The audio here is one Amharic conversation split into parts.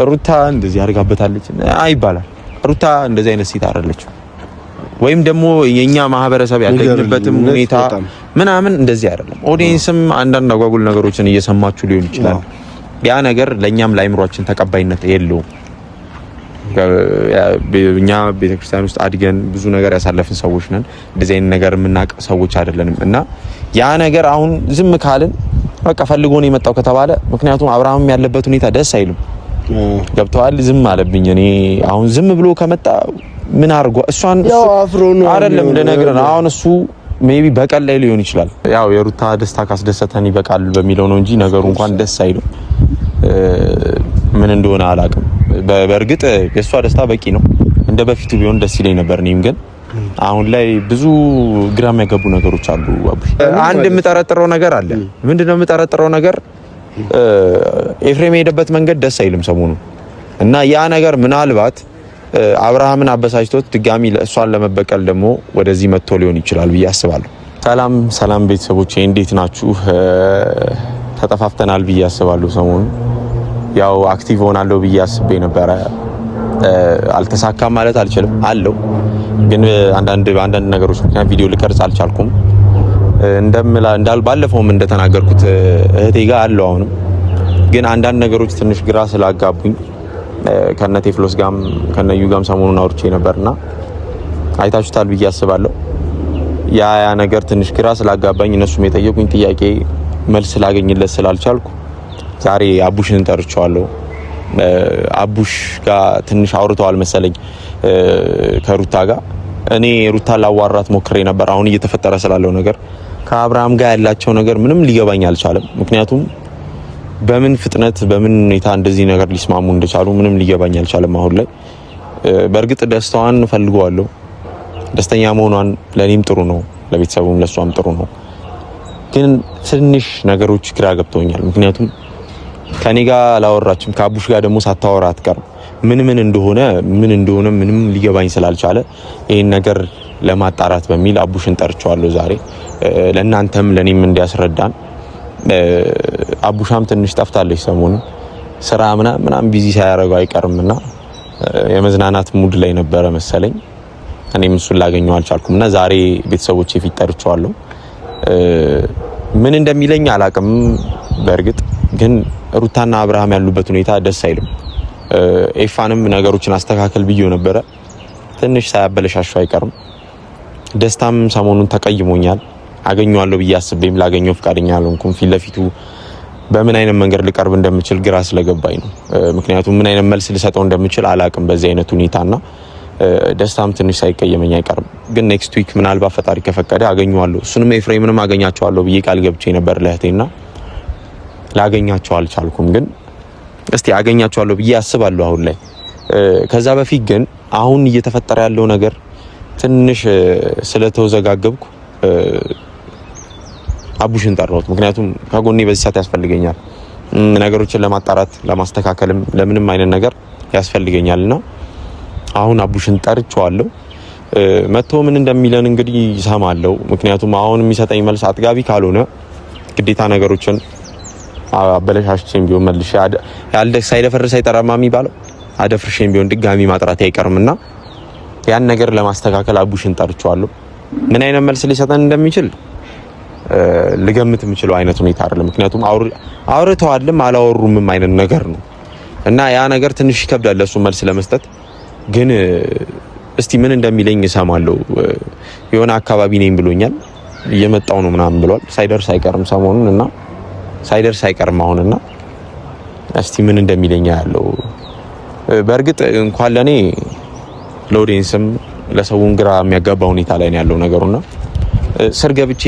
ሩታ እንደዚህ አድርጋበታለች አይባላል። ሩታ እንደዚህ አይነት ሴት አይደለችም። ወይም ደግሞ የኛ ማህበረሰብ ያደግንበትም ሁኔታ ምናምን እንደዚህ አይደለም። ኦዲየንስም አንዳንድ አጓጉል ነገሮችን እየሰማችሁ ሊሆን ይችላል። ያ ነገር ለኛም ለአይምሮአችን ተቀባይነት የለውም። እኛ ቤተክርስቲያን ውስጥ አድገን ብዙ ነገር ያሳለፍን ሰዎች ነን። እንደዚህ አይነት ነገር የምናውቅ ሰዎች አይደለንም እና ያ ነገር አሁን ዝም ካልን በቃ ፈልጎ ነው የመጣው ከተባለ ምክንያቱም አብርሃም ያለበት ሁኔታ ደስ አይልም። ገብተዋል። ዝም አለብኝ እኔ አሁን ዝም ብሎ ከመጣ ምን አርጓ እሷን አይደለም ለነገር አሁን እሱ ሜቢ በቀል ላይ ሊሆን ይችላል። ያው የሩታ ደስታ ካስደሰተን ይበቃል በሚለው ነው እንጂ ነገሩ እንኳን ደስ አይልም። ምን እንደሆነ አላውቅም። በእርግጥ የሷ ደስታ በቂ ነው። እንደ በፊቱ ቢሆን ደስ ይለኝ ነበር። እኔም ግን አሁን ላይ ብዙ ግራ የሚያጋቡ ነገሮች አሉ። አቡሽ አንድ የምጠረጥረው ነገር አለ። ምንድነው የምጠረጥረው ነገር? ኤፍሬም የሄደበት መንገድ ደስ አይልም ሰሞኑ እና ያ ነገር ምናልባት አብርሃምን አበሳጭቶት ድጋሚ እሷን ለመበቀል ደግሞ ወደዚህ መጥቶ ሊሆን ይችላል ብዬ አስባለሁ። ሰላም ቤተሰቦቼ እንዴት ናችሁ? ተጠፋፍተናል ብዬ አስባለሁ። ሰሞኑ ያው አክቲቭ ሆናለሁ ብዬ አስቤ ነበረ። አልተሳካም ማለት አልችልም አለው ግን አንዳንድ ነገሮች ምክንያት ቪዲዮ ልቀርጽ አልቻልኩም። ባለፈውም እንደተናገርኩት እህቴ ጋር አለው። አሁንም ግን አንዳንድ ነገሮች ትንሽ ግራ ስላጋቡኝ ከነቴፍሎስ ጋም ከነዩ ጋም ሰሞኑን አውርቼ ነበርና አይታችሁታል ብዬ አስባለሁ። ያ ነገር ትንሽ ግራ ስላጋባኝ እነሱም የጠየቁኝ ጥያቄ መልስ ላገኝለት ስላልቻልኩ ዛሬ አቡሽን ጠርቼዋለሁ። አቡሽ ጋር ትንሽ አውርተዋል መሰለኝ ከሩታ ጋር። እኔ ሩታ ላዋራት ሞክሬ ነበር። አሁን እየተፈጠረ ስላለው ነገር ከአብርሃም ጋር ያላቸው ነገር ምንም ሊገባኝ አልቻለም። ምክንያቱም በምን ፍጥነት በምን ሁኔታ እንደዚህ ነገር ሊስማሙ እንደቻሉ ምንም ሊገባኝ አልቻለም። አሁን ላይ በእርግጥ ደስታዋን ፈልገዋለሁ። ደስተኛ መሆኗን ለኔም ጥሩ ነው፣ ለቤተሰቡም ለሷም ጥሩ ነው። ግን ትንሽ ነገሮች ግራ ገብተውኛል። ምክንያቱም ከኔ ጋር አላወራችም፣ ከአቡሽ ጋር ደግሞ ሳታወራ አትቀርም። ምን እንደሆነ ምንም ሊገባኝ ስላልቻለ ይሄን ነገር ለማጣራት በሚል አቡሽን ጠርቼዋለሁ ዛሬ ለእናንተም ለኔም እንዲያስረዳን። አቡሻም ትንሽ ጠፍታለች ሰሞኑን ስራ ምናምን ቢዚ ሳያደርገው አይቀርምና የመዝናናት ሙድ ላይ ነበረ መሰለኝ። እኔም እሱን ላገኘው አልቻልኩምና ዛሬ ቤተሰቦቼ ፊት ጠርቼዋለሁ። ምን እንደሚለኝ አላቅም። በእርግጥ ግን ሩታና አብርሃም ያሉበት ሁኔታ ደስ አይልም። ኤፋንም ነገሮችን አስተካከል ብዬው ነበረ፣ ትንሽ ሳያበለሻሸው አይቀርም። ደስታም ሰሞኑን ተቀይሞኛል። አገኘዋለሁ ብዬ አስቤም ላገኘው ፍቃደኛ አልሆንኩም። ፊት ለፊቱ በምን አይነት መንገድ ልቀርብ እንደምችል ግራ ስለገባኝ ነው። ምክንያቱም ምን አይነት መልስ ልሰጠው እንደምችል አላቅም በዚህ አይነት ሁኔታና ደስታም ትንሽ ሳይቀየመኝ አይቀርም። ግን ኔክስት ዊክ ምናልባት ፈጣሪ ከፈቀደ አገኘዋለሁ። እሱንም ኤፍሬምንም አገኛቸዋለሁ ብዬ ቃል ገብቼ ነበር ለእህቴና ላገኛቸው አልቻልኩም። ግን እስቲ አገኛቸዋለሁ ብዬ አስባለሁ አሁን ላይ። ከዛ በፊት ግን አሁን እየተፈጠረ ያለው ነገር ትንሽ ስለተወዘጋገብኩ አቡሽን ጠራሁት። ምክንያቱም ከጎኔ በዚህ ሰዓት ያስፈልገኛል። ነገሮችን ለማጣራት ለማስተካከልም ለምንም አይነት ነገር ያስፈልገኛልና አሁን አቡሽን ጠርቼዋለሁ። መጥቶ ምን እንደሚለን እንግዲህ ይሰማለሁ። ምክንያቱም አሁን የሚሰጠኝ መልስ አጥጋቢ ካልሆነ ግዴታ ነገሮችን አበለሻሽቼም ቢሆን መልሼ ሳይደፈርስ አይጠራም የሚባለው አደፍርሼም ቢሆን ድጋሚ ማጥራት አይቀርምና ያን ነገር ለማስተካከል አቡሽን ጠርቼዋለሁ። ምን አይነት መልስ ሊሰጠን እንደሚችል ልገምት የምችለው አይነት ሁኔታ አይደለም። ምክንያቱም አውርተዋልም አላወሩምም አይነት ነገር ነው እና ያ ነገር ትንሽ ይከብዳል ለሱ መልስ ለመስጠት። ግን እስቲ ምን እንደሚለኝ እሰማለሁ። የሆነ አካባቢ ነኝ ብሎኛል፣ እየመጣው ነው ምናምን ብሏል። ሳይደርስ አይቀርም ሰሞኑን እና ሳይደርስ አይቀርም አሁንና እስቲ ምን እንደሚለኝ ያለው። በእርግጥ እንኳን ለኔ ለኦዲየንስም ለሰውን ግራ የሚያጋባ ሁኔታ ላይ ነው ያለው ነገሩና ስር ገብቼ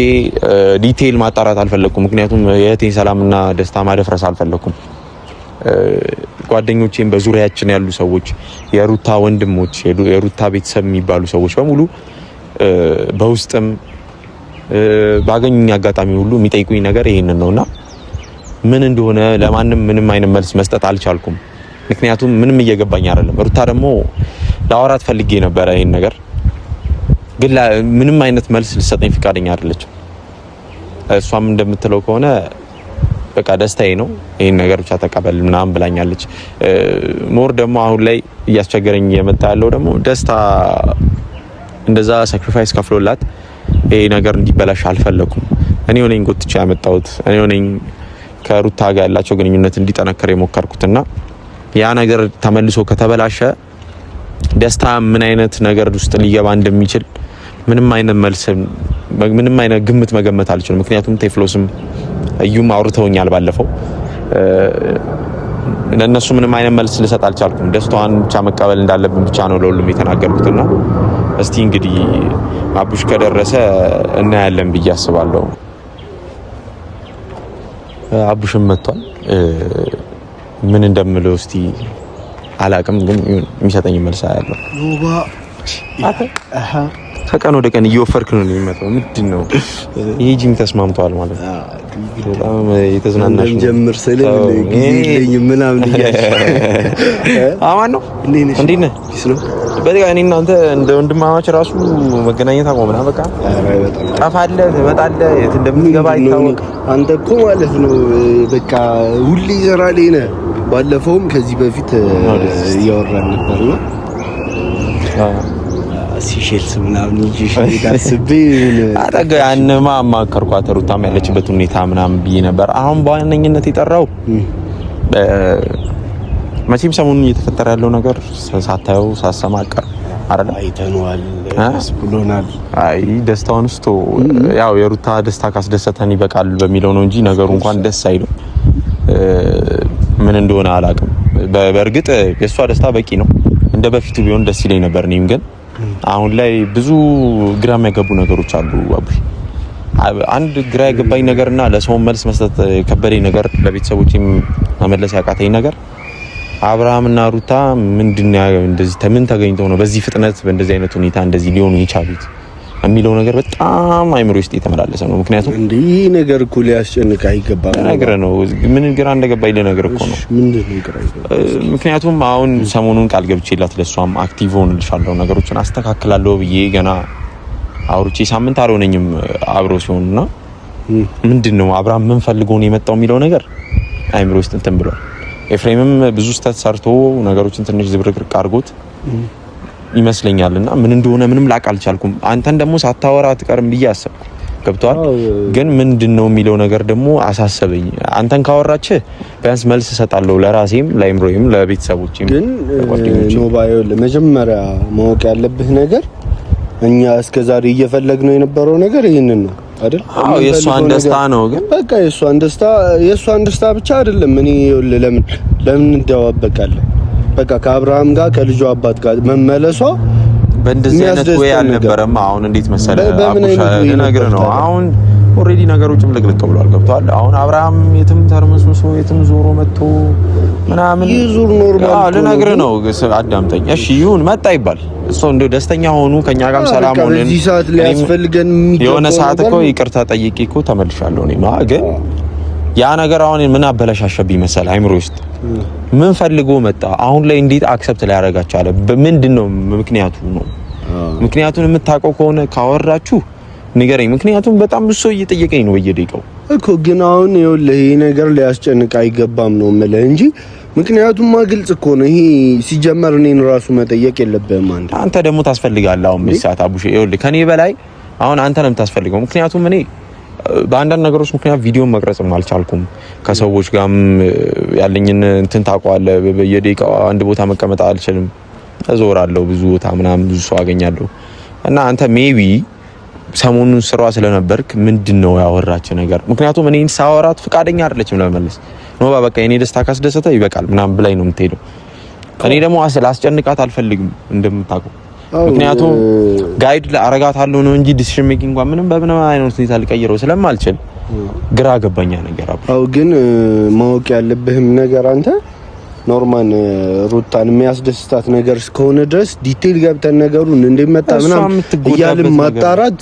ዲቴይል ማጣራት አልፈለኩም። ምክንያቱም የእህቴን ሰላምና ደስታ ማደፍረስ አልፈለኩም። ጓደኞቼም በዙሪያችን ያሉ ሰዎች፣ የሩታ ወንድሞች፣ የሩታ ቤተሰብ የሚባሉ ሰዎች በሙሉ በውስጥም ባገኙኝ አጋጣሚ ሁሉ የሚጠይቁኝ ነገር ይሄንን ነውና ምን እንደሆነ ለማንም ምንም አይነት መልስ መስጠት አልቻልኩም። ምክንያቱም ምንም እየገባኝ አይደለም። ሩታ ደግሞ ላወራት ፈልጌ ነበረ ይሄን ነገር፣ ግን ምንም አይነት መልስ ልሰጠኝ ፍቃደኛ አይደለችም። እሷም እንደምትለው ከሆነ በቃ ደስታዬ ነው ይሄን ነገር ብቻ ተቀበል ምናምን ብላኛለች። ሞር ደግሞ አሁን ላይ እያስቸገረኝ የመጣ ያለው ደግሞ ደስታ እንደዛ ሳክሪፋይስ ከፍሎላት ይሄ ነገር እንዲበላሽ አልፈለኩም። እኔ ሆነኝ ጎትቻ ያመጣሁት እኔ ሆነኝ ከሩታ ጋር ያላቸው ግንኙነት እንዲጠነክር የሞከርኩትና ያ ነገር ተመልሶ ከተበላሸ ደስታ ምን አይነት ነገር ውስጥ ሊገባ እንደሚችል ምንም አይነት መልስ ምንም አይነት ግምት መገመት አልችልም። ምክንያቱም ቴፍሎስም እዩም አውርተውኛል ባለፈው ለነሱ ምንም አይነት መልስ ልሰጥ አልቻልኩም። ደስታዋን ብቻ መቀበል እንዳለብን ብቻ ነው ለሁሉም የተናገርኩትና እስቲ እንግዲህ አቡሽ ከደረሰ እናያለን ብዬ አስባለሁ። አቡሽም መጥቷል። ምን እንደምለው እስቲ አላቅም፣ ግን የሚሰጠኝ መልስ አያለሁ። ከቀን ወደ ቀን እየወፈርክ ነው የሚመጣው። ምንድነው ይሄ ጂም ተስማምቷል ማለት ነው? በጣም የተዝናናሽ ነው ጀምር ሰለም ጊዜ ምናምን አማን ነው። እንዴት ነህ? በቃ እኔ እናንተ እንደ ወንድማማች ራሱ መገናኘት አቆምና በቃ ጠፋለህ ትመጣለህ የት እንደምትገባ አይታወቅ። አንተ እኮ ማለት ነው በቃ ሁሌ ይዘራል ነህ። ባለፈውም ከዚህ በፊት እያወራን ነበርና ሲሸልስ ምናምን ይሽልታስብ አጠጋ ያንማ ማከርኳት ሩታም ያለችበት ሁኔታ ምናምን ብዬ ነበር። አሁን በዋነኝነት የጠራው መቼም ሰሞኑን እየተፈጠረ ያለው ነገር ሳታየው ሳሰማቀር አይደል? አይተነዋል፣ ብሎናል። አይ ደስታውን እስቶ ያው የሩታ ደስታ ካስደሰተን ይበቃል በሚለው ነው እንጂ ነገሩ እንኳን ደስ አይልም። ምን እንደሆነ አላውቅም። በእርግጥ የሷ ደስታ በቂ ነው። እንደ በፊቱ ቢሆን ደስ ይለኝ ነበር። እኔም ግን አሁን ላይ ብዙ ግራ የሚያገቡ ነገሮች አሉ። አቡሽ አንድ ግራ ያገባኝ ነገርና ለሰው መልስ መስጠት ከበደኝ ነገር ለቤተሰቦቼም መመለስ ያቃተኝ ነገር አብርሃምና ሩታ ምንድነው እንደዚህ ምን ተገኝተው ነው በዚህ ፍጥነት በእንደዚህ አይነት ሁኔታ እንደዚህ ሊሆኑ የቻሉት የሚለው ነገር በጣም አይምሮ ውስጥ የተመላለሰ ነው። ምክንያቱም እንዲህ ነገር እኮ ሊያስጨንቅ አይገባም ነገር ነው። ምን ግራ እንደገባኝ ለነገር እኮ ነው። ምንድነው ግራ ይገባል? ምክንያቱም አሁን ሰሞኑን ቃል ገብቼላት ለሷም አክቲቭ ሆንልሻለሁ ነገሮችን አስተካክላለሁ ብዬ ገና አውርቼ ሳምንት አልሆነኝም አብሮ ሲሆንና ምንድነው አብርሃም ምን ፈልጎ ነው የመጣው የሚለው ነገር አይምሮ ውስጥ እንትን ብሏል። ኤፍሬምም ብዙ ስህተት ሰርቶ ነገሮችን ትንሽ ዝብርቅርቅ አድርጎት ይመስለኛልና ምን እንደሆነ ምንም ላቅ አልቻልኩም። አንተን ደግሞ ሳታወራ አትቀርም ብዬ አሰብኩ። ገብቷል። ግን ምንድነው የሚለው ነገር ደግሞ አሳሰበኝ። አንተን ካወራች ቢያንስ መልስ እሰጣለሁ ለራሴም ለአይምሮዬም ለቤተሰቦቼም። ግን ኖባዮ ለመጀመሪያ ማወቅ ያለብህ ነገር እኛ እስከዛሬ እየፈለግነው የነበረው ነገር ይሄንን ነው አይደል? አዎ የሷን ደስታ ነው። ግን በቃ የሷን ደስታ ብቻ አይደለም። እኔ ለምን እንደዋበቃለን በቃ ከአብርሃም ጋር ከልጁ አባት ጋር መመለሷ በእንደዚህ አይነት ወይ አልነበረም። አሁን እንዴት መሰለህ አቡሻ ልነግርህ ነው። አሁን ኦሬዲ ነገሮችም ልቅልቅ ብሏል። ገብቷል። አሁን አብርሃም የትም ተርመስምሶ የትም ዞሮ መጥቶ ምናምን ይዙር ኖርማል ልነግርህ ነው። አዳምጠኝ እሺ። ይሁን መጣ ይባል እሱ እንደው ደስተኛ ሆኑ ከኛ ጋር ሰላም ሆነን በዚህ ሰዓት ሊያስፈልገን የሆነ ሰዓት እኮ ይቅርታ ጠይቄ እኮ ተመልሻለሁ እኔ ግን ያ ነገር አሁን ምን አበላሻሸብኝ መሰለህ አይምሮ ውስጥ ምን ፈልጎ መጣ? አሁን ላይ እንዴት አክሰፕት ሊያደርጋቸው አለ? ምንድነው ምክንያቱ ነው? ምክንያቱን የምታውቀው ከሆነ ካወራችሁ ንገረኝ። ምክንያቱም በጣም ብዙ ሰው እየጠየቀኝ ነው በየደቂቃው እኮ። ግን አሁን ይኸውልህ ይሄ ነገር ሊያስጨንቅ አይገባም ነው የምልህ እንጂ ምክንያቱም ግልጽ እኮ ነው። ይሄ ሲጀመር እኔን ራሱ መጠየቅ የለብህም አንተ ደግሞ ታስፈልጋለህ። አሁን መስዋዕት አቡሽ ይኸውልህ ከኔ በላይ አሁን አንተ ነው የምታስፈልገው። ምክንያቱም እኔ በአንዳንድ ነገሮች ምክንያት ቪዲዮ መቅረጽም አልቻልኩም። ከሰዎች ጋርም ያለኝን እንትን ታውቀዋለህ። በየደቂቃው አንድ ቦታ መቀመጥ አልችልም። እዞራለሁ ብዙ ቦታ ምናምን ብዙ ሰው አገኛለሁ። እና አንተ ሜቢ ሰሞኑን ስራዋ ስለነበርክ ምንድነው ያወራች ነገር? ምክንያቱም እኔን ሳወራት ፍቃደኛ አይደለችም ለመመለስ ነው። በቃ የኔ ደስታ ካስደሰተ ይበቃል ምናምን ብላኝ ነው የምትሄደው። እኔ ደግሞ አስጨንቃት አልፈልግም እንደምታውቀው። ምክንያቱም ጋይድ አረጋታለሁ ነው እንጂ ዲሲሽን ሜኪንግ እንኳን ምንም በምንም አይነት ሁኔታ ልቀይረው ስለማልችል ግራ ገባኛ ነገር አብሮ። አው ግን ማወቅ ያለብህም ነገር አንተ ኖርማል ሩታን የሚያስደስታት ነገር እስከሆነ ድረስ ዲቴል ገብተን ነገሩን እንደመጣ ምናምን እያልን ማጣራት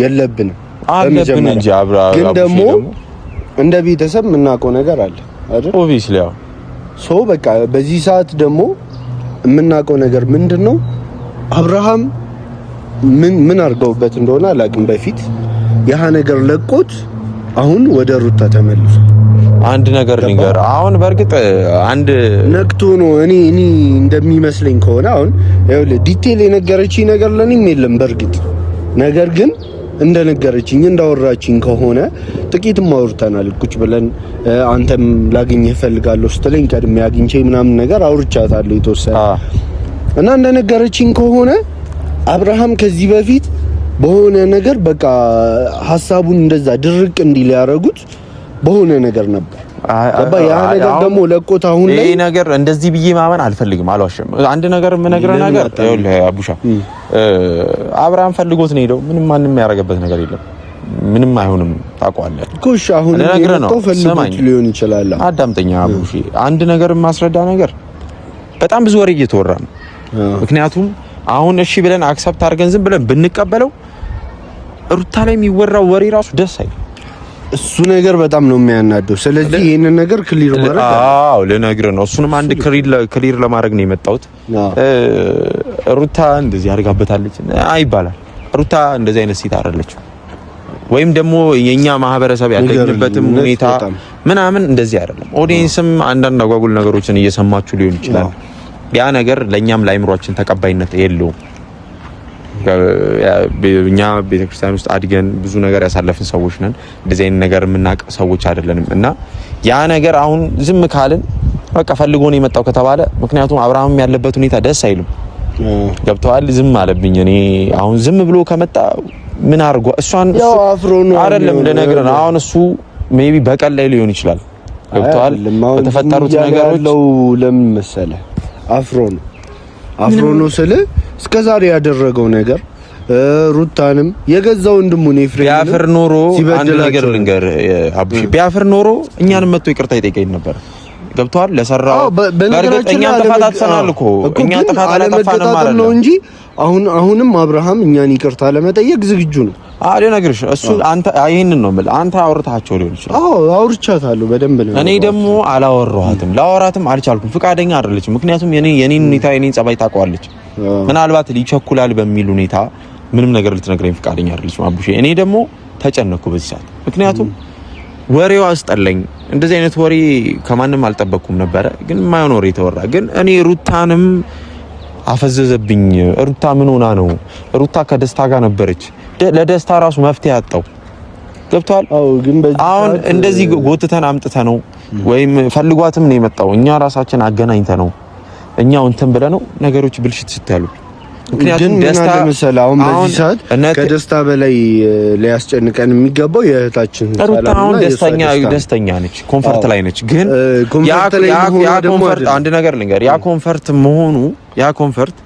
የለብንም አለብን እንጂ ግን ደግሞ እንደ ቤተሰብ የምናውቀው ነገር አለ አይደል? ኦብቪስሊ ያው ሶ በቃ በዚህ ሰዓት ደግሞ የምናውቀው ነገር ምንድነው? አብርሃም ምን አርገውበት እንደሆነ አላውቅም። በፊት ያ ነገር ለቆት አሁን ወደ ሩታ ተመልሷል። አንድ ነገር ልንገር። አሁን በርግጥ አንድ ነክቶ ነው እኔ እንደሚመስለኝ ከሆነ አሁን ይኸውልህ ዲቴል የነገረችኝ ነገር ለኔም የለም በርግጥ ነገር ግን እንደነገረችኝ እንዳወራችኝ ከሆነ ጥቂትም አውርተናል ቁጭ ብለን አንተም ላገኝህ እፈልጋለሁ ስትለኝ ቀድሜ አግኝቼ ምናምን ነገር አውርቻታለሁ የተወሰነ እና እንደነገረችኝ ከሆነ አብርሃም ከዚህ በፊት በሆነ ነገር በቃ ሐሳቡን እንደዛ ድርቅ እንዲል ያደረጉት በሆነ ነገር ነበር። ያ ነገር ደግሞ ለቆት አሁን ላይ ነገር እንደዚህ ብዬ ማመን አልፈልግም፣ አልዋሽም። አንድ ነገር የምነግርህ ነገር ይኸውልህ አቡሻ አብርሃም ፈልጎት ነው ሄደው ምንም ማንም ያደረገበት ነገር የለም። ምንም አይሆንም ታውቀዋለህ እኮ። እሺ አሁን ነው ፈልጎት ሊሆን ይችላል። አዳምጠኛ አቡሺ፣ አንድ ነገር የማስረዳ ነገር በጣም ብዙ ወሬ እየተወራ ነው። ምክንያቱም አሁን እሺ ብለን አክሰፕት አድርገን ዝም ብለን ብንቀበለው ሩታ ላይ የሚወራው ወሬ ራሱ ደስ አይልም። እሱ ነገር በጣም ነው የሚያናደው። ስለዚህ ይሄንን ነገር ክሊር ማድረግ ልነግርህ ነው። እሱንም አንድ ክሊር ለማድረግ ነው የመጣሁት። ሩታ እንደዚህ አድርጋበታለች አይባላል። ሩታ እንደዚህ አይነት ሴት አይደለችም። ወይም ደግሞ የኛ ማህበረሰብ ያለንበትም ሁኔታ ምናምን እንደዚህ አይደለም። ኦዲየንስም አንዳንድ አጓጉል ነገሮችን እየሰማችሁ ሊሆን ይችላል። ያ ነገር ለኛም ለአይምሮአችን ተቀባይነት የለውም። እኛ ቤተክርስቲያን ውስጥ አድገን ብዙ ነገር ያሳለፍን ሰዎች ነን። እንደዚህ አይነት ነገር የምናውቅ ሰዎች አይደለንም እና ያ ነገር አሁን ዝም ካልን በቃ ፈልጎ ነው የመጣው ከተባለ ምክንያቱም አብርሃም ያለበት ሁኔታ ደስ አይልም። ገብተዋል። ዝም አለብኝ። እኔ አሁን ዝም ብሎ ከመጣ ምን አርጓ እሷን አይደለም ለነገር ነው። አሁን እሱ ሜቢ በቀል ላይ ሊሆን ይችላል። ገብተዋል። በተፈጠሩት ነገሮች ለምን መሰለህ አፍሮ ነው ስለ እስከዛሬ ያደረገው ነገር ሩታንም የገዛው ወንድሙን ኤፍሬም ቢያፍር ኖሮ አንድ ነገር ልንገር አቡሽ፣ ቢያፍር ኖሮ እኛንም መጥቶ ይቅርታ ይጠይቀኝ ነበር። ገብቷል። ለሰራው በእርግጠኛ ጥፋት አጥተናል እኮ እኛ ጥፋት አላጠፋንም ማለት ነው እንጂ አሁንም አብርሃም እኛን ይቅርታ ለመጠየቅ ዝግጁ ነው። ልነግርሽ እሱ አንተ ይሄንን ነው ማለት አንተ አውርታቸው ሊሆን ይችላል። አውርቻታለሁ በደንብ ነው። እኔ ደግሞ አላወራኋትም፣ ላወራትም አልቻልኩም። ፍቃደኛ አይደለችም። ምክንያቱም የኔን ሁኔታ የኔን ጸባይ ታውቀዋለች። ምናልባት ሊቸኩላል በሚል ሁኔታ ምንም ነገር ልትነግረኝ ፍቃደኛ አይደለችም አቡሽ። እኔ ደግሞ ተጨነኩ በዚህ ሰዓት። ምክንያቱም ወሬው አስጠላኝ። እንደዚህ አይነት ወሬ ከማንም አልጠበቅኩም ነበረ፣ ግን የማይሆን ወሬ ተወራ። ግን እኔ ሩታንም አፈዘዘብኝ። ሩታ ምን ሆና ነው? ሩታ ከደስታ ጋር ነበረች። ለደስታ ራሱ መፍትሄ አጣው። ገብቷል። አሁን እንደዚህ ጎትተን አምጥተ ነው ወይም ፈልጓትም ነው የመጣው። እኛ ራሳችን አገናኝተ ነው እኛው እንትን ብለ ነው ነገሮች ብልሽት ሲታሉ። ምክንያቱም ደስታ ለምሳሌ አሁን በዚህ ሰዓት ከደስታ በላይ ሊያስጨንቀን የሚገባው የእህታችን ሩታ አሁን ደስተኛ ነች፣ ኮምፈርት ላይ ነች። ግን ያ ኮምፈርት አንድ ነገር ልንገር፣ ያ ኮምፈርት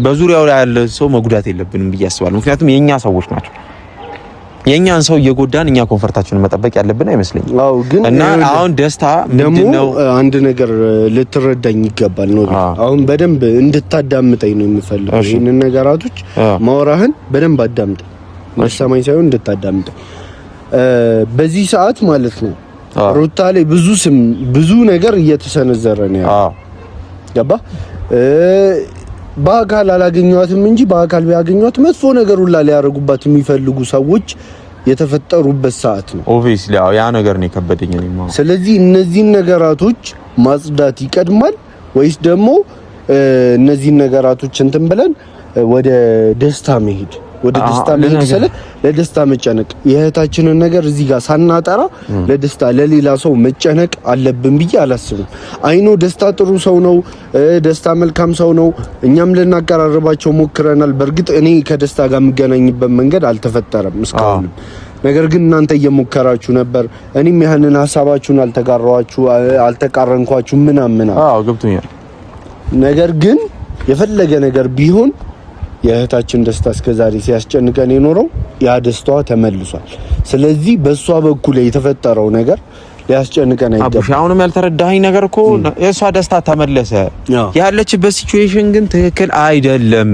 በዙሪያው ላይ ያለ ሰው መጉዳት የለብንም ብዬ አስባለሁ። ምክንያቱም የኛ ሰዎች ናቸው። የኛን ሰው እየጎዳን እኛ ኮምፈርታችንን መጠበቅ ያለብን አይመስለኝም። ግን እና አሁን ደስታ ምንድነው አንድ ነገር ልትረዳኝ ይገባል ነው። አሁን በደንብ እንድታዳምጠኝ ነው የምፈልገው። ይሄንን ነገራቶች ማውራህን በደንብ አዳምጠኝ፣ ማሰማኝ ሳይሆን እንድታዳምጠኝ። በዚህ ሰዓት ማለት ነው ሩታ ላይ ብዙ ነገር እየተሰነዘረ ነው ያለው። ገባ? በአካል አላገኘኋትም እንጂ በአካል ቢያገኘኋት መጥፎ ነገር ሁላ ሊያደርጉባት የሚፈልጉ ሰዎች የተፈጠሩበት ሰዓት ነው። ኦብቪስሊ ያ ነገር ነው የከበደኝ ነው። ስለዚህ እነዚህን ነገራቶች ማጽዳት ይቀድማል ወይስ ደግሞ እነዚህን ነገራቶች እንትን ብለን ወደ ደስታ መሄድ ስለ ለደስታ መጨነቅ የእህታችንን ነገር እዚህ ጋር ሳናጠራ ለደስታ ለሌላ ሰው መጨነቅ አለብን ብዬ አላስብም። አይኖ ደስታ ጥሩ ሰው ነው፣ ደስታ መልካም ሰው ነው። እኛም ልናቀራርባቸው ሞክረናል። በእርግጥ እኔ ከደስታ ጋር የምገናኝበት መንገድ አልተፈጠረም እስካሁን። ነገር ግን እናንተ እየሞከራችሁ ነበር። እኔም ያንን ሐሳባችሁን አልተቃረንኳችሁ ምናምን። ገብቶኛል። ነገር ግን የፈለገ ነገር ቢሆን የእህታችን ደስታ እስከዛሬ ሲያስጨንቀን የኖረው ያ ደስታዋ ተመልሷል። ስለዚህ በሷ በኩል የተፈጠረው ነገር ሊያስጨንቀን አይገባም። አሁንም ያልተረዳኸኝ ነገር እኮ የሷ ደስታ ተመለሰ፣ ያለችበት ሲቹዌሽን ግን ትክክል አይደለም።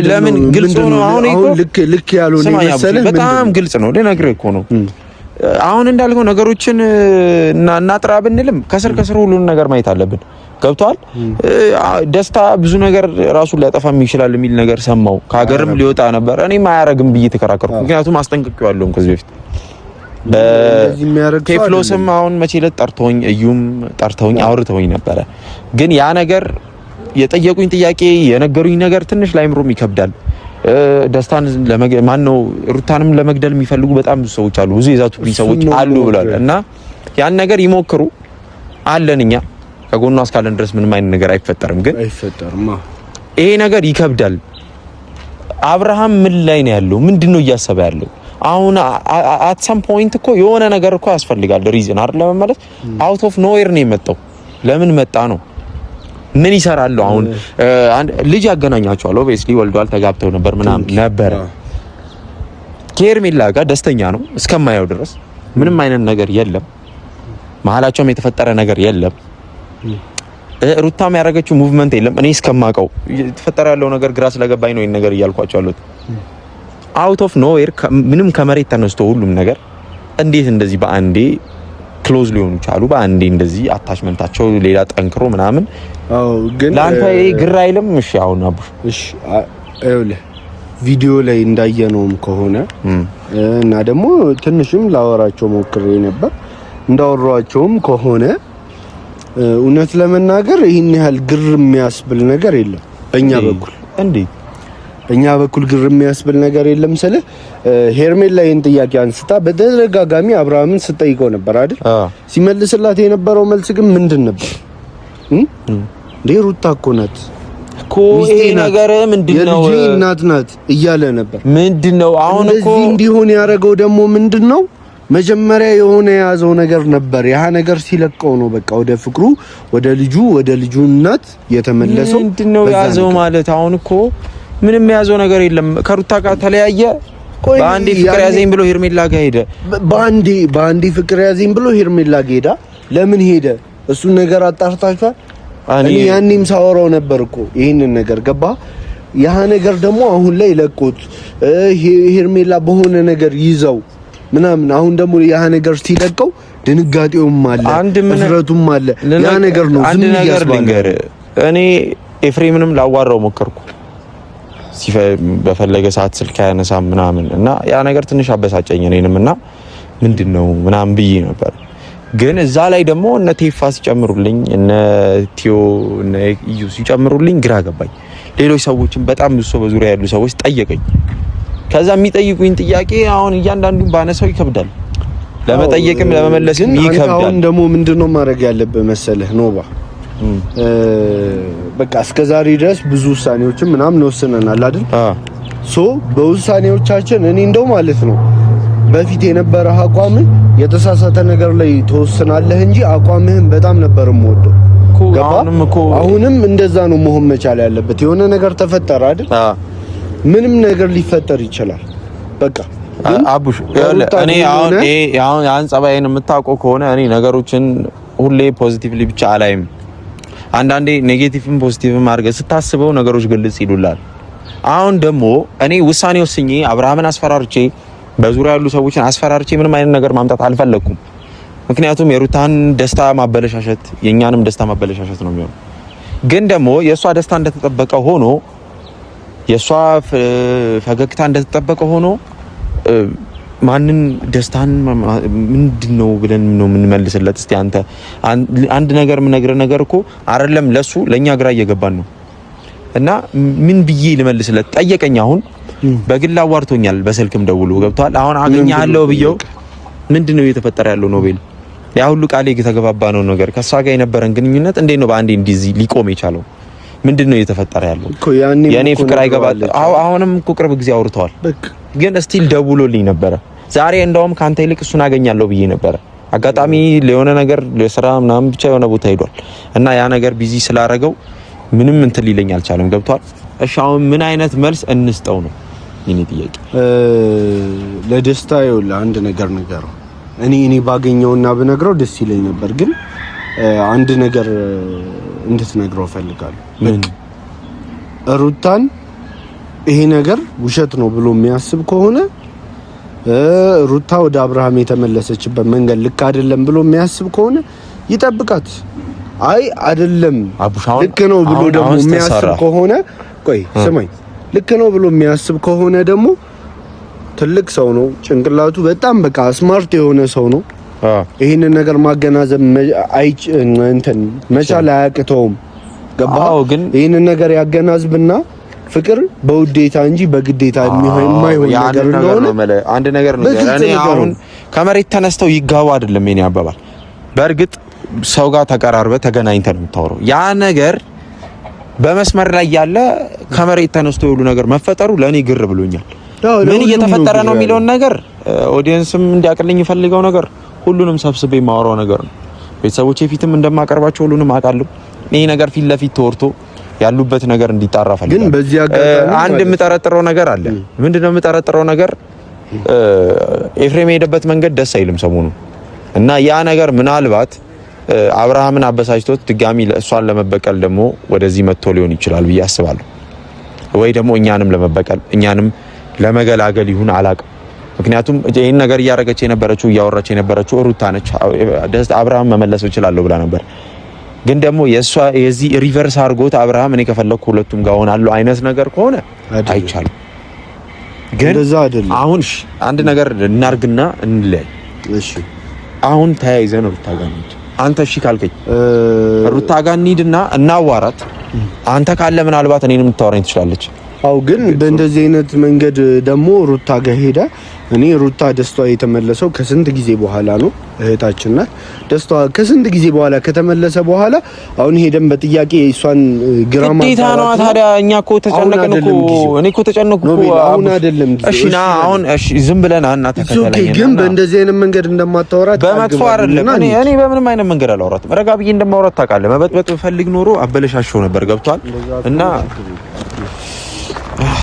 ለምን ግልጽ ነው። አሁን ልክ ያልሆነ መሰለህ፣ በጣም ግልጽ ነው። ልነግርህ እኮ ነው። አሁን እንዳልከው ነገሮችን እናጥራ ብንልም ከስር ሁሉን ነገር ማየት አለብን። ገብቷል። ደስታ ብዙ ነገር ራሱን ሊያጠፋም ይችላል የሚል ነገር ሰማው። ከሀገርም ሊወጣ ነበር። እኔም አያረግም ብዬ ተከራከርኩ። ምክንያቱም አስጠንቅቄዋለሁ ከዚህ በፊት በቴፍሎስም አሁን መቼ ዕለት ጠርተውኝ እዩም ጠርተውኝ አውርተውኝ ነበረ። ግን ያ ነገር የጠየቁኝ ጥያቄ የነገሩኝ ነገር ትንሽ ላይምሮም ይከብዳል። ደስታን ማን ነው ሩታንም ለመግደል የሚፈልጉ በጣም ብዙ ሰዎች አሉ፣ ብዙ የዛቱብኝ ሰዎች አሉ ብሏል። እና ያን ነገር ይሞክሩ አለን እኛ ከጎኗ እስካለን ድረስ ምንም አይነት ነገር አይፈጠርም። ግን ይሄ ነገር ይከብዳል። አብርሃም ምን ላይ ነው ያለው? ምንድነው እያሰበ ያለው? አሁን at some point እኮ የሆነ ነገር እኮ ያስፈልጋል ሪዝን አይደል ለመመለስ። አውት ኦፍ ኖዌር ነው የመጣው። ለምን መጣ ነው? ምን ይሰራሉ? አሁን ልጅ ያገናኛቸዋል። ኦብቪስሊ ወልዷል፣ ተጋብተው ነበር ምናምን ነበር። ከሄርሜላ ጋር ደስተኛ ነው እስከማየው ድረስ ምንም አይነት ነገር የለም። መሀላቸውም የተፈጠረ ነገር የለም። ሩታም ያደረገችው ሙቭመንት የለም። እኔ እስከማውቀው የተፈጠረ ያለው ነገር ግራ ስለገባኝ ነው ይሄን ነገር እያልኳቸው አሉት። አውት ኦፍ ኖዌር ምንም ከመሬት ተነስቶ ሁሉም ነገር እንዴት እንደዚህ በአንዴ ክሎዝ ሊሆኑ ቻሉ? በአንዴ እንደዚህ አታችመንታቸው ሌላ ጠንክሮ ምናምን። ግን ላንተ ግራ አይልም? እሺ አሁን አቡሽ እሺ አይውልህ ቪዲዮ ላይ እንዳየነውም ከሆነ እና ደግሞ ትንሽም ላወራቸው ሞክሬ ነበር እንዳወራቸውም ከሆነ እውነት ለመናገር ይሄን ያህል ግር የሚያስብል ነገር የለም በእኛ በኩል። በእኛ በኩል ግር የሚያስብል ነገር የለም ስለ ሄርሜላ ይሄን ጥያቄ አንስታ በተደጋጋሚ አብርሃምን ስትጠይቀው ነበር አይደል? ሲመልስላት የነበረው መልስ ግን ምንድን ነበር? ሩታ እኮ ናት እኮ ይሄ ነገር ምንድነው? የልጄ እናት ናት እያለ ነበር። ምንድነው አሁን እኮ እንዲሆን ያደረገው ደግሞ ምንድነው? መጀመሪያ የሆነ የያዘው ነገር ነበር። ያ ነገር ሲለቀው ነው በቃ ወደ ፍቅሩ ወደ ልጁ እናት የተመለሰው። ምንድነው ያዘው ማለት? አሁን እኮ ምንም የያዘው ነገር የለም። ከሩታ ጋር ተለያየ። በአንዴ ፍቅር ያዘኝ ብሎ ሄርሜላ ጋር ሄደ። በአንዴ ፍቅር ያዘኝ ብሎ ሄርሜላ ጋር ሄዳ ለምን ሄደ? እሱን ነገር አጣርታችኋል? እኔ ያኔም ሳወራው ነበር እኮ ይሄንን ነገር ገባ። ያ ነገር ደግሞ አሁን ላይ ለቆት ሄርሜላ በሆነ ነገር ይዘው ምናምን አሁን ደግሞ ያ ነገር ሲለቀው ድንጋጤውም አለ ፍረቱም አለ። ያ ነገር ነው ዝም ያስባል። እኔ ኤፍሬምንም ላዋራው ሞከርኩ በፈለገ ሰዓት ስልክ ያነሳም ምናምን እና ያ ነገር ትንሽ አበሳጨኝ እኔንም እና ምንድነው ምናምን ብዬ ነበር። ግን እዛ ላይ ደግሞ እነ ቴፋ ሲጨምሩልኝ እነ ቲዮ እነ እዩ ሲጨምሩልኝ ግራ ገባኝ። ሌሎች ሰዎችም በጣም ብዙ ሰው በዙሪያ ያሉ ሰዎች ጠየቀኝ። ከዛ የሚጠይቁኝ ጥያቄ አሁን እያንዳንዱን ባነሳው ይከብዳል፣ ለመጠየቅም ለመመለስም ይከብዳል። አሁን ደግሞ ምንድነው ማድረግ ያለብህ መሰለህ ኖባ? በቃ እስከዛሬ ድረስ ብዙ ውሳኔዎችን ምናምን ወስነናል አይደል? በውሳኔዎቻችን እኔ እንደው ማለት ነው በፊት የነበረ አቋም የተሳሳተ ነገር ላይ ተወስናለህ እንጂ አቋምህን በጣም ነበር የምወደው። አሁንም እንደዛ ነው መሆን መቻል ያለበት። የሆነ ነገር ተፈጠረ አይደል? ምንም ነገር ሊፈጠር ይችላል። በቃ አቡሽ እኔ አሁን ያን ጸባይን የምታውቀው ከሆነ እኔ ነገሮችን ሁሌ ፖዚቲቭሊ ብቻ አላይም። አንዳንዴ ኔጌቲቭም ፖዚቲቭም አድርገህ ስታስበው ነገሮች ግልጽ ይሉላል። አሁን ደግሞ እኔ ውሳኔ ወስኜ አብርሃምን አስፈራርቼ በዙሪያ ያሉ ሰዎችን አስፈራርቼ ምንም አይነት ነገር ማምጣት አልፈለኩም። ምክንያቱም የሩታን ደስታ ማበለሻሸት የኛንም ደስታ ማበለሻሸት ነው የሚሆነው። ግን ደግሞ የሷ ደስታ እንደተጠበቀ ሆኖ የሷ ፈገግታ እንደተጠበቀ ሆኖ ማንን ደስታን ምንድነው ብለን ነው የምንመልስለት? እስቲ አንተ አንድ ነገር የምነግርህ ነገር እኮ አይደለም ለሱ ለኛ ግራ እየገባን ነው። እና ምን ብዬ ልመልስለት? ጠየቀኝ። አሁን በግል አዋርቶኛል፣ በስልክም ደውሎ ገብቷል። አሁን አገኛለሁ ብየው ምንድነው እየተፈጠረ ያለው ኖቤል? ያ ሁሉ ቃሌ የተገባባ ነው ነገር ከሷ ጋር የነበረን ግንኙነት እንዴት ነው በአንዴ እንዲህ ሊቆም የቻለው? ምንድነው እየተፈጠረ ያለው? የኔ ፍቅር አይገባል። አሁንም እኮ ቅርብ ጊዜ አውርተዋል፣ ግን ስቲል ደውሎልኝ ነበረ። ዛሬ እንደውም ካንተ ይልቅ እሱን አገኛለሁ ብዬ ነበረ። አጋጣሚ ለሆነ ነገር ለስራ ምናምን ብቻ የሆነ ቦታ ሄዷል እና ያ ነገር ቢዚ ስላረገው ምንም እንትን ሊለኝ አልቻለም። ገብቷል? እሺ አሁን ምን አይነት መልስ እንስጠው ነው የኔ ጥያቄ። ለደስታ ይኸውልህ አንድ ነገር ንገረው። እኔ ባገኘውና ብነግረው ደስ ይለኝ ነበር፣ ግን አንድ ነገር እንድትነግረው ፈልጋለሁ። ሩታን ይሄ ነገር ውሸት ነው ብሎ የሚያስብ ከሆነ ሩታ ወደ አብርሃም የተመለሰችበት መንገድ ልክ አይደለም ብሎ የሚያስብ ከሆነ ይጠብቃት። አይ አይደለም ልክ ነው ብሎ ደግሞ የሚያስብ ከሆነ ቆይ ስማኝ፣ ልክ ነው ብሎ የሚያስብ ከሆነ ደግሞ ትልቅ ሰው ነው። ጭንቅላቱ በጣም በቃ ስማርት የሆነ ሰው ነው። ይሄንን ነገር ማገናዘብ መቻል አያቅተውም። ገባው? ግን ይሄንን ነገር ያገናዝብና ፍቅር በውዴታ እንጂ በግዴታ የማይሆን ነገር እንደሆነ አንድ ነገር ነው። እኔ አሁን ከመሬት ተነስተው ይጋቡ አይደለም የኔ አባባል። በእርግጥ ሰው ጋር ተቀራርበ ተገናኝተን የምታወራው ያ ነገር በመስመር ላይ ያለ ከመሬት ተነስቶ ሁሉ ነገር መፈጠሩ ለኔ ግር ብሎኛል። ምን እየተፈጠረ ነው የሚለውን ነገር ኦዲየንስም እንዲያቀልኝ ይፈልገው ነገር ሁሉንም ሰብስቤ የማወራው ነገር ነው። ቤተሰቦቼ ፊትም እንደማቀርባቸው ሁሉንም አውቃለሁ። ይሄ ነገር ፊት ለፊት ተወርቶ ያሉበት ነገር እንዲጣራ ፈልጋለሁ። ግን በዚህ አጋጣሚ አንድ የምጠረጥረው ነገር አለ። ምንድነው የምጠረጥረው ነገር? ኤፍሬም የሄደበት መንገድ ደስ አይልም ሰሞኑ እና ያ ነገር ምናልባት አብርሃምን አበሳጭቶት ድጋሚ እሷን ለመበቀል ደግሞ ወደዚህ መጥቶ ሊሆን ይችላል ብዬ አስባለሁ። ወይ ደግሞ እኛንም ለመበቀል እኛንም ለመገላገል ይሁን አላውቅም። ምክንያቱም ይሄን ነገር እያደረገች የነበረችው እያወራች የነበረችው ሩታ ነች። አብርሃም መመለስ እችላለሁ ብላ ነበር። ግን ደግሞ የዚህ ሪቨርስ አድርጎት አብርሃም እኔ ከፈለኩ ሁለቱም ጋር ሆናለሁ አይነት ነገር ከሆነ አይቻልም። ግን አሁን አንድ ነገር እናርግና እንለያይ። እሺ አሁን ተያይዘን ሩታ ጋር እንሂድ። አንተ እሺ ካልከኝ ሩታ ጋር እንሂድና እናዋራት። አንተ ካለ ምናልባት እኔንም ልታወራኝ ትችላለች። አው ግን በእንደዚህ አይነት መንገድ ደግሞ ሩታ ጋር ሄዳ እኔ ሩታ ደስታዋ የተመለሰው ከስንት ጊዜ በኋላ ነው። እህታችን ናት። ደስታዋ ከስንት ጊዜ በኋላ ከተመለሰ በኋላ አሁን ሄደን በጥያቄ እሷን ግራማ ዲታ ነው። ታዲያ እኛ እኮ ተጨነቀን እኮ እኔ እኮ ተጨነቅኩ እኮ አሁን አይደለም ጊዜ። እሺ ና አሁን እሺ ዝም ብለና እና ተከተለኝ። ግን በእንደዚህ አይነት መንገድ እንደማታወራት በመጥፎ አይደለም። እኔ በምንም አይነት መንገድ አላወራትም። ረጋ ብዬ እንደማወራት ታውቃለህ። መበጥበጥ ፈልግ ኖሮ አበለሻሽው ነበር። ገብቷል እና